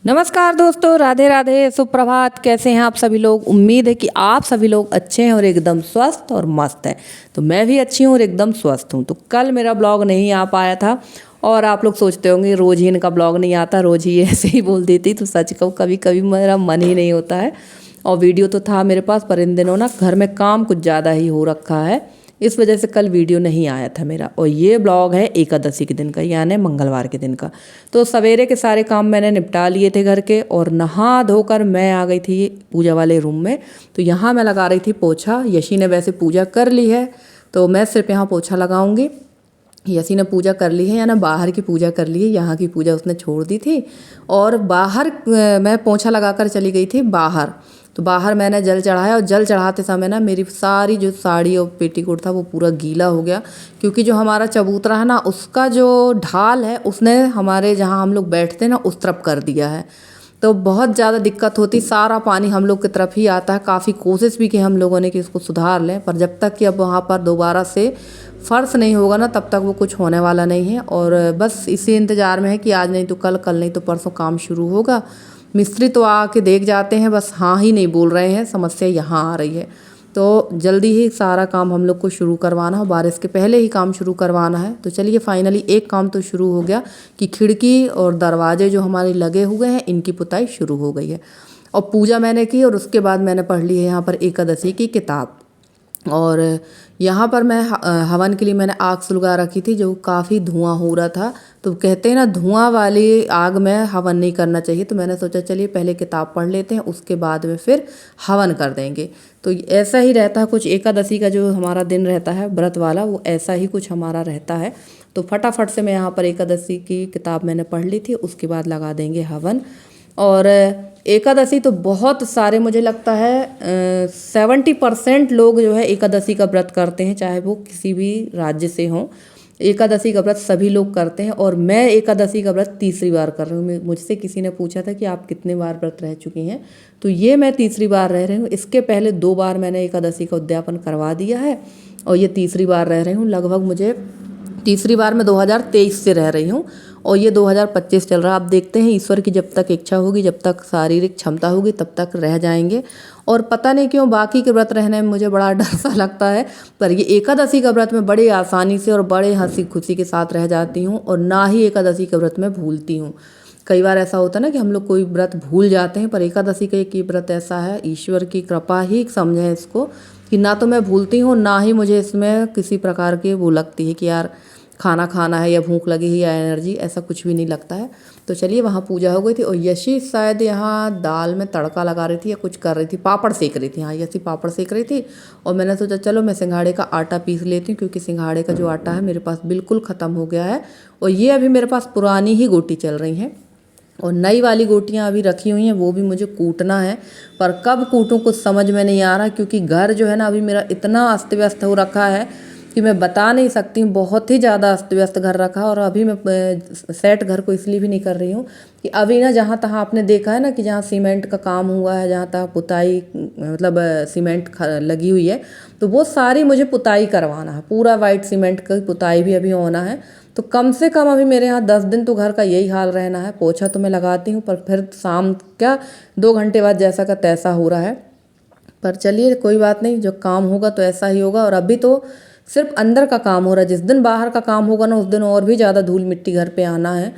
नमस्कार दोस्तों, राधे राधे, सुप्रभात। कैसे हैं आप सभी लोग? उम्मीद है कि आप सभी लोग अच्छे हैं और एकदम स्वस्थ और मस्त हैं। तो मैं भी अच्छी हूँ और एकदम स्वस्थ हूँ। तो कल मेरा ब्लॉग नहीं आ पाया था और आप लोग सोचते होंगे रोज़ ही इनका ब्लॉग नहीं आता, रोज़ ही ऐसे ही बोल देती। तो सच कहूँ, कभी कभी मेरा मन ही नहीं होता है। और वीडियो तो था मेरे पास, पर इन दिनों ना घर में काम कुछ ज़्यादा ही हो रखा है, इस वजह से कल वीडियो नहीं आया था मेरा। और ये ब्लॉग है एकादशी के दिन का, यानी मंगलवार के दिन का। तो सवेरे के सारे काम मैंने निपटा लिए थे घर के, और नहा धोकर मैं आ गई थी पूजा वाले रूम में। तो यहाँ मैं लगा रही थी पोछा। यशी ने वैसे पूजा कर ली है, तो मैं सिर्फ यहाँ पोछा लगाऊंगी। यसी ने पूजा कर ली है, या ना बाहर की पूजा कर ली है, यहाँ की पूजा उसने छोड़ दी थी। और बाहर मैं पोछा लगाकर चली गई थी बाहर। तो बाहर मैंने जल चढ़ाया, और जल चढ़ाते समय ना मेरी सारी जो साड़ी और पेटीकोट था वो पूरा गीला हो गया, क्योंकि जो हमारा चबूतरा है ना, उसका जो ढाल है उसने हमारे जहाँ हम लोग बैठते हैं ना उस तरफ कर दिया है। तो बहुत ज़्यादा दिक्कत होती, सारा पानी हम लोग की तरफ ही आता है। काफ़ी कोशिश भी की हम लोगों ने कि इसको सुधार लें, पर जब तक कि अब वहाँ पर दोबारा से फर्श नहीं होगा ना, तब तक वो कुछ होने वाला नहीं है। और बस इसी इंतज़ार में है कि आज नहीं तो कल, कल नहीं तो परसों काम शुरू होगा। मिस्त्री तो आके देख जाते हैं, बस हाँ ही नहीं बोल रहे हैं, समस्या यहाँ आ रही है। तो जल्दी ही सारा काम हम लोग को शुरू करवाना है, बारिश के पहले ही काम शुरू करवाना है। तो चलिए, फाइनली एक काम तो शुरू हो गया कि खिड़की और दरवाजे जो हमारे लगे हुए हैं इनकी पुताई शुरू हो गई है। और पूजा मैंने की, और उसके बाद मैंने पढ़ ली है यहाँ पर एकादशी की किताब। और यहाँ पर मैं हवन के लिए मैंने आग सुलगा रखी थी, जो काफ़ी धुआं हो रहा था। तो कहते हैं ना, धुआं वाली आग में हवन नहीं करना चाहिए। तो मैंने सोचा चलिए पहले किताब पढ़ लेते हैं, उसके बाद में फिर हवन कर देंगे। तो ऐसा ही रहता है कुछ, एकादशी का जो हमारा दिन रहता है व्रत वाला, वो ऐसा ही कुछ हमारा रहता है। तो फटाफट से मैं यहाँ पर एकादशी की किताब मैंने पढ़ ली थी, उसके बाद लगा देंगे हवन। और एकादशी तो बहुत सारे, मुझे लगता है 70% लोग जो है एकादशी का व्रत करते हैं, चाहे वो किसी भी राज्य से हों। एकादशी का व्रत सभी लोग करते हैं, और मैं एकादशी का व्रत तीसरी बार कर रही हूँ। मुझसे किसी ने पूछा था कि आप कितने बार व्रत रह चुकी हैं, तो ये मैं तीसरी बार रह रही हूँ। इसके पहले 2 बार मैंने एकादशी का उद्यापन करवा दिया है, और ये तीसरी बार रह रही हूँ। लगभग मुझे तीसरी बार मैं 2023 से रह रही हूँ, और ये 2025 चल रहा है। अब देखते हैं, ईश्वर की जब तक इच्छा होगी, जब तक शारीरिक क्षमता होगी, तब तक रह जाएंगे। और पता नहीं क्यों बाकी के व्रत रहने में मुझे बड़ा डर सा लगता है, पर ये एकादशी का व्रत मैं बड़ी आसानी से और बड़े हंसी खुशी के साथ रह जाती हूँ, और ना ही एकादशी का व्रत मैं भूलती हूँ। कई बार ऐसा होता है ना कि हम लोग कोई व्रत भूल जाते हैं, पर एकादशी का एक व्रत ऐसा है, ईश्वर की कृपा ही समझें इसको, कि ना तो मैं भूलती हूँ, ना ही मुझे इसमें किसी प्रकार की वो लगती है कि यार खाना खाना है, या भूख लगी है, या एनर्जी, ऐसा कुछ भी नहीं लगता है। तो चलिए, वहाँ पूजा हो गई थी, और यशी शायद यहाँ दाल में तड़का लगा रही थी या कुछ कर रही थी, पापड़ सेक रही थी। हाँ, यशी पापड़ सेक रही थी, और मैंने सोचा चलो मैं सिंघाड़े का आटा पीस लेती हूँ, क्योंकि सिंघाड़े का जो आटा है मेरे पास बिल्कुल ख़त्म हो गया है। और ये अभी मेरे पास पुरानी ही गोटी चल रही हैं, और नई वाली गोटियाँ अभी रखी हुई हैं, वो भी मुझे कूटना है। पर कब कूटूँ कुछ समझ में नहीं आ रहा, क्योंकि घर जो है ना अभी मेरा इतना अस्त व्यस्त हो रखा है कि मैं बता नहीं सकती हूँ। बहुत ही ज़्यादा अस्त व्यस्त घर रखा, और अभी मैं सेट घर को इसलिए भी नहीं कर रही हूँ कि अभी ना जहाँ तहाँ आपने देखा है ना कि जहाँ सीमेंट का काम हुआ है, जहाँ तहाँ पुताई, मतलब सीमेंट लगी हुई है, तो वो सारी मुझे पुताई करवाना है। पूरा वाइट सीमेंट का पुताई भी अभी होना है। तो कम से कम अभी मेरे यहाँ 10 दिन तो घर का यही हाल रहना है। पोछा तो मैं लगाती हूँ, पर फिर शाम क्या 2 घंटे बाद जैसा का तैसा हो रहा है। पर चलिए, कोई बात नहीं, जो काम होगा तो ऐसा ही होगा। और अभी तो सिर्फ अंदर का काम हो रहा है, जिस दिन बाहर का काम होगा ना, उस दिन और भी ज़्यादा धूल मिट्टी घर पे आना है।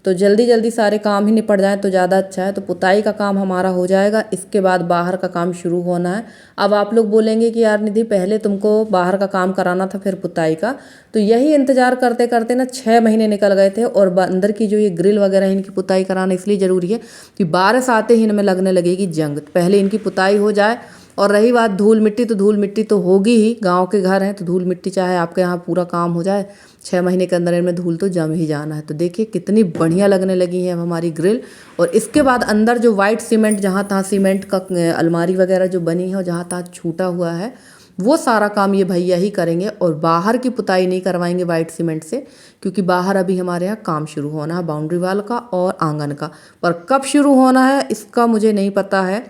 तो जल्दी जल्दी सारे काम ही निपट जाए तो ज़्यादा अच्छा है। तो पुताई का काम हमारा हो जाएगा, इसके बाद बाहर का काम शुरू होना है। अब आप लोग बोलेंगे कि यार निधि, पहले तुमको बाहर का काम कराना था, फिर पुताई का। तो यही इंतजार करते करते ना 6 महीने निकल गए थे। और अंदर की जो ये ग्रिल वगैरह है, इनकी पुताई कराना इसलिए ज़रूरी है कि बारिश आते ही इनमें लगने लगेगी जंग। पहले इनकी पुताई हो जाए। और रही बात धूल मिट्टी, तो धूल मिट्टी तो होगी ही, गांव के घर हैं तो धूल मिट्टी चाहे आपके यहाँ पूरा काम हो जाए, 6 महीने के अंदर इनमें धूल तो जम ही जाना है। तो देखिए कितनी बढ़िया लगने लगी है अब हमारी ग्रिल। और इसके बाद अंदर जो वाइट सीमेंट, जहाँ तहाँ सीमेंट का अलमारी वगैरह जो बनी है और जहाँ तहाँ छूटा हुआ है, वो सारा काम ये भैया ही करेंगे। और बाहर की पुताई नहीं करवाएंगे वाइट सीमेंट से, क्योंकि बाहर अभी हमारे यहाँ काम शुरू होना है, बाउंड्री वाल का और आंगन का। पर कब शुरू होना है इसका मुझे नहीं पता है।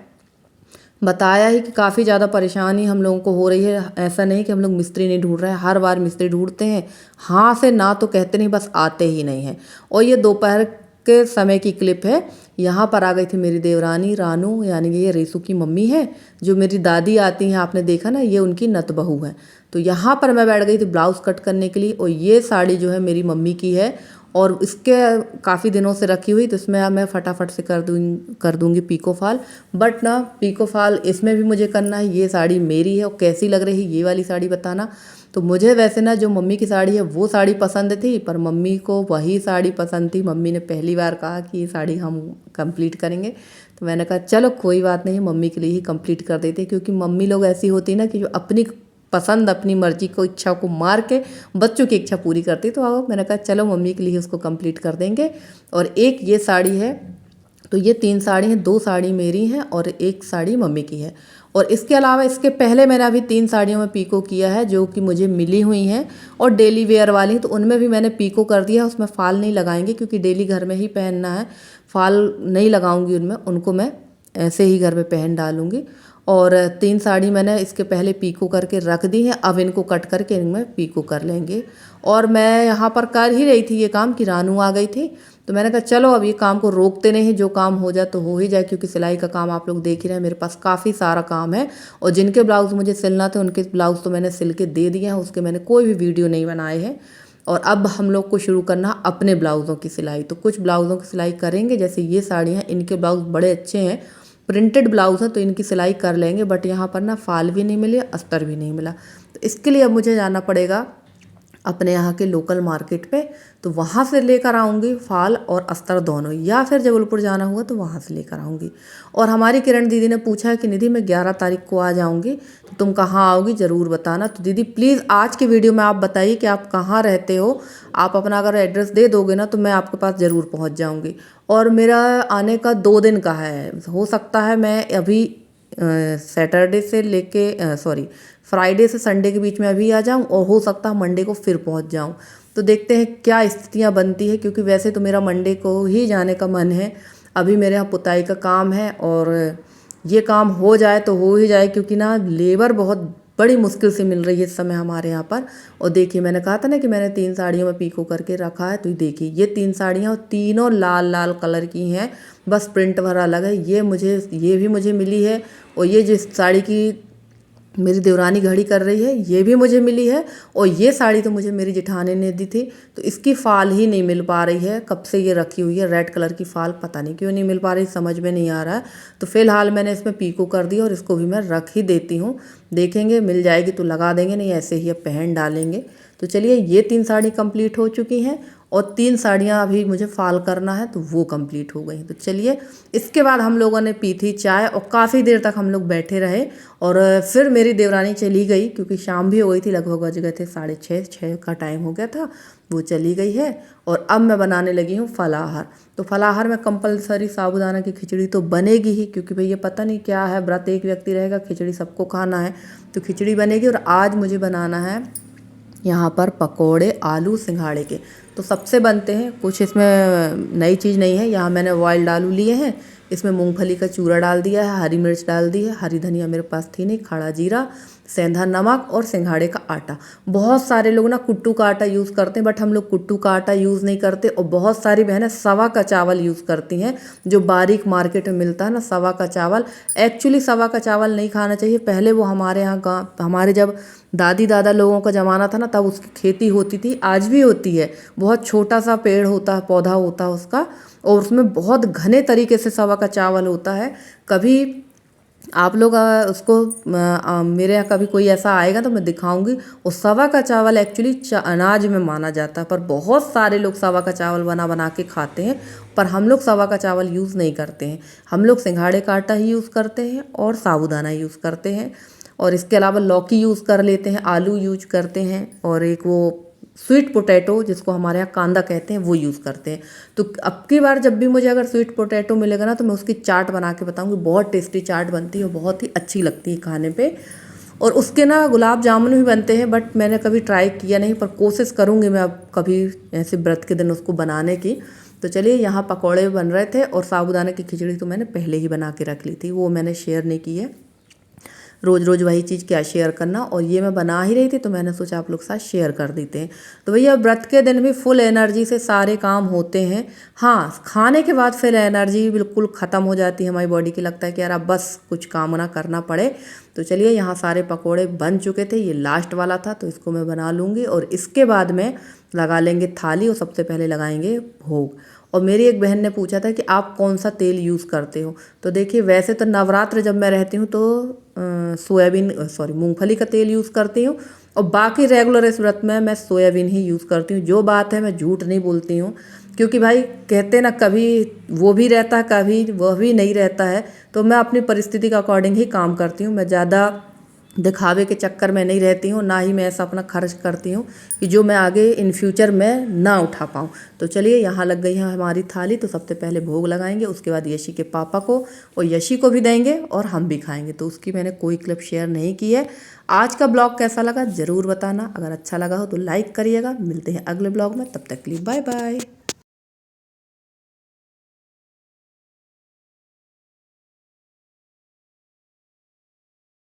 बताया ही कि काफ़ी ज़्यादा परेशानी हम लोगों को हो रही है। ऐसा नहीं कि हम लोग मिस्त्री नहीं ढूंढ रहे हैं, हर बार मिस्त्री ढूंढते हैं, हाँ से ना तो कहते नहीं, बस आते ही नहीं हैं। और ये दोपहर के समय की क्लिप है। यहाँ पर आ गई थी मेरी देवरानी रानू, यानी कि ये रेसू की मम्मी है। जो मेरी दादी आती हैं, आपने देखा ना, ये उनकी नत बहू है। तो यहाँ पर मैं बैठ गई थी ब्लाउज़ कट करने के लिए। और ये साड़ी जो है मेरी मम्मी की है और इसके काफ़ी दिनों से रखी हुई, तो इसमें मैं फटाफट से कर दूँगी पीको फॉल। बट ना पीको फॉल इसमें भी मुझे करना है। ये साड़ी मेरी है और कैसी लग रही है ये वाली साड़ी बताना। तो मुझे वैसे ना जो मम्मी की साड़ी है वो साड़ी पसंद थी, पर मम्मी को वही साड़ी पसंद थी। मम्मी ने पहली बार कहा कि ये साड़ी हम कंप्लीट करेंगे, तो मैंने कहा चलो कोई बात नहीं, मम्मी के लिए ही कंप्लीट कर देते। क्योंकि मम्मी लोग ऐसी होती ना कि जो अपनी पसंद, अपनी मर्जी को, इच्छा को मार के बच्चों की इच्छा पूरी करती। तो अब मैंने कहा चलो मम्मी के लिए उसको कंप्लीट कर देंगे। और एक ये साड़ी है, तो ये 3 साड़ी हैं, 2 साड़ी मेरी हैं और 1 साड़ी मम्मी की है। और इसके अलावा इसके पहले मैंने अभी 3 साड़ियों में पीको किया है जो कि मुझे मिली हुई हैं और डेली वेयर वाली, तो उनमें भी मैंने पीको कर दिया। उसमें फ़ाल नहीं लगाएंगे क्योंकि डेली घर में ही पहनना है, फ़ाल नहीं लगाऊंगी उनमें, उनको मैं ऐसे ही घर में पहन डालूंगी। और 3 साड़ी मैंने इसके पहले पीको करके रख दी है, अब इनको कट करके इनमें पीको कर लेंगे। और मैं यहाँ पर कर ही रही थी ये काम कि रानू आ गई थी, तो मैंने कहा चलो अब ये काम को रोकते नहीं, जो काम हो जाए तो हो ही जाए। क्योंकि सिलाई का काम आप लोग देख ही रहे हैं, मेरे पास काफ़ी सारा काम है। और जिनके ब्लाउज़ मुझे सिलना थे उनके ब्लाउज़ तो मैंने सिल के दे दिए हैं, उसके मैंने कोई भी वीडियो नहीं बनाए हैं। और अब हम लोग को शुरू करना अपने ब्लाउज़ों की सिलाई। तो कुछ ब्लाउज़ों की सिलाई करेंगे, जैसे ये साड़ी हैं, इनके ब्लाउज़ बड़े अच्छे हैं, प्रिंटेड ब्लाउज़ हैं, तो इनकी सिलाई कर लेंगे। बट यहाँ पर ना फाल भी नहीं मिले, अस्तर भी नहीं मिला, तो इसके लिए अब मुझे जाना पड़ेगा अपने यहाँ के लोकल मार्केट पे। तो वहाँ से लेकर आऊँगी फाल और अस्तर दोनों, या फिर जबलपुर जाना हुआ तो वहाँ से लेकर आऊँगी। और हमारी किरण दीदी ने पूछा है कि निधि मैं 11 तारीख को आ जाऊँगी, तो तुम कहाँ आओगी ज़रूर बताना। तो दीदी प्लीज़ आज की वीडियो में आप बताइए कि आप कहाँ रहते हो। आप अपना अगर एड्रेस दे दोगे ना तो मैं आपके पास ज़रूर पहुँच जाऊँगी। और मेरा आने का 2 दिन का है, हो सकता है मैं अभी सैटरडे से लेके फ्राइडे से संडे के बीच में अभी आ जाऊं, और हो सकता है मंडे को फिर पहुंच जाऊं। तो देखते हैं क्या स्थितियां बनती है, क्योंकि वैसे तो मेरा मंडे को ही जाने का मन है। अभी मेरे यहाँ पुताई का काम है और ये काम हो जाए तो हो ही जाए, क्योंकि ना लेबर बहुत बड़ी मुश्किल से मिल रही है इस समय हमारे यहाँ पर। और देखिए मैंने कहा था ना कि मैंने 3 साड़ियों में पीको करके रखा है, तो देखिए ये 3 साड़ियाँ और तीनों लाल लाल कलर की हैं, बस प्रिंट भरा अलग है। ये भी मुझे मिली है। और ये जिस साड़ी की मेरी देवरानी घड़ी कर रही है ये भी मुझे मिली है। और ये साड़ी तो मुझे मेरी जेठानी ने दी थी, तो इसकी फ़ाल ही नहीं मिल पा रही है, कब से ये रखी हुई है। रेड कलर की फ़ाल पता नहीं क्यों नहीं मिल पा रही, समझ में नहीं आ रहा है। तो फ़िलहाल मैंने इसमें पीको कर दी और इसको भी मैं रख ही देती हूँ, देखेंगे मिल जाएगी तो लगा देंगे, नहीं ऐसे ही अब पहन डालेंगे। तो चलिए ये 3 साड़ी कंप्लीट हो चुकी हैं और 3 साड़ियाँ अभी मुझे फाल करना है, तो वो कंप्लीट हो गई। तो चलिए इसके बाद हम लोगों ने पी थी चाय और काफ़ी देर तक हम लोग बैठे रहे। और फिर मेरी देवरानी चली गई क्योंकि शाम भी हो गई थी, लगभग बज गए थे 6:30 का टाइम हो गया था, वो चली गई है। और अब मैं बनाने लगी हूँ फलाहार। तो फलाहार में कंपलसरी साबूदाना की खिचड़ी तो बनेगी ही, क्योंकि भैया पता नहीं क्या है, व्रत एक व्यक्ति रहेगा, खिचड़ी सबको खाना है, तो खिचड़ी बनेगी। और आज मुझे बनाना है यहाँ पर पकोड़े आलू सिंघाड़े के। तो सबसे बनते हैं, कुछ इसमें नई चीज़ नहीं है। यहाँ मैंने बॉइल्ड आलू लिए हैं, इसमें मूंगफली का चूरा डाल दिया है, हरी मिर्च डाल दी है, हरी धनिया मेरे पास थी नहीं, खड़ा जीरा, सेंधा नमक और सिंघाड़े का आटा। बहुत सारे लोग ना कुट्टू का आटा यूज़ करते हैं, बट हम लोग कुट्टू का आटा यूज़ नहीं करते। और बहुत सारी बहनें सवा का चावल यूज़ करती हैं, जो बारीक मार्केट में मिलता है ना सवा का चावल। एक्चुअली सवा का चावल नहीं खाना चाहिए। पहले वो हमारे यहाँ हमारे जब दादी दादा लोगों का ज़माना था ना, तब उसकी खेती होती थी, आज भी होती है। बहुत छोटा सा पेड़ होता है, पौधा होता है उसका, और उसमें बहुत घने तरीके से सवा का चावल होता है। कभी आप लोग उसको मेरे यहाँ कभी कोई ऐसा आएगा तो मैं दिखाऊंगी। और सवा का चावल एक्चुअली अनाज में माना जाता है, पर बहुत सारे लोग सवा का चावल बना बना के खाते हैं, पर हम लोग सवा का चावल यूज़ नहीं करते हैं। हम लोग सिंघाड़े का आटा ही यूज़ करते हैं और साबूदाना यूज़ करते हैं। और इसके अलावा लौकी यूज़ कर लेते हैं, आलू यूज करते हैं, और एक वो स्वीट पोटैटो जिसको हमारे यहाँ कांदा कहते हैं वो यूज़ करते हैं। तो अब की बार जब भी मुझे अगर स्वीट पोटैटो मिलेगा ना, तो मैं उसकी चाट बना के बताऊँगी। बहुत टेस्टी चाट बनती है और बहुत ही अच्छी लगती है खाने पे। और उसके ना गुलाब जामुन भी बनते हैं, बट मैंने कभी ट्राई किया नहीं, पर कोशिश करूँगी मैं अब कभी ऐसे व्रत के दिन उसको बनाने की। तो चलिए यहाँ पकौड़े बन रहे थे, और साबूदाने की खिचड़ी तो मैंने पहले ही बना के रख ली थी, वो मैंने शेयर नहीं की है। रोज़ रोज़ वही चीज़ क्या शेयर करना। और ये मैं बना ही रही थी तो मैंने सोचा आप लोग के साथ शेयर कर देते हैं। तो भैया व्रत के दिन भी फुल एनर्जी से सारे काम होते हैं। हाँ, खाने के बाद फिर एनर्जी बिल्कुल ख़त्म हो जाती है हमारी बॉडी की, लगता है कि यार अब बस कुछ काम ना करना पड़े। तो चलिए यहाँ सारे पकोड़े बन चुके थे, ये लास्ट वाला था तो इसको मैं बना लूँगी और इसके बाद में लगा लेंगे थाली और सबसे पहले लगाएंगे भोग। और मेरी एक बहन ने पूछा था कि आप कौन सा तेल यूज़ करते हो। तो देखिए वैसे तो नवरात्र जब मैं रहती हूँ तो मूंगफली का तेल यूज़ करती हूँ और बाकी रेगुलर इस व्रत में मैं सोयाबीन ही यूज़ करती हूँ। जो बात है मैं झूठ नहीं बोलती हूँ, क्योंकि भाई कहते ना कभी वो भी रहता है कभी वह भी नहीं रहता है। तो मैं अपनी परिस्थिति के अकॉर्डिंग ही काम करती हूँ। मैं ज़्यादा दिखावे के चक्कर में नहीं रहती हूँ, ना ही मैं ऐसा अपना खर्च करती हूँ कि जो मैं आगे इन फ्यूचर में ना उठा पाऊँ। तो चलिए यहाँ लग गई है हमारी थाली। तो सबसे पहले भोग लगाएंगे, उसके बाद यशी के पापा को और यशी को भी देंगे और हम भी खाएंगे। तो उसकी मैंने कोई क्लिप शेयर नहीं की है। आज का ब्लॉग कैसा लगा ज़रूर बताना, अगर अच्छा लगा हो तो लाइक करिएगा। मिलते हैं अगले ब्लॉग में, तब तक के लिए बाय बाय।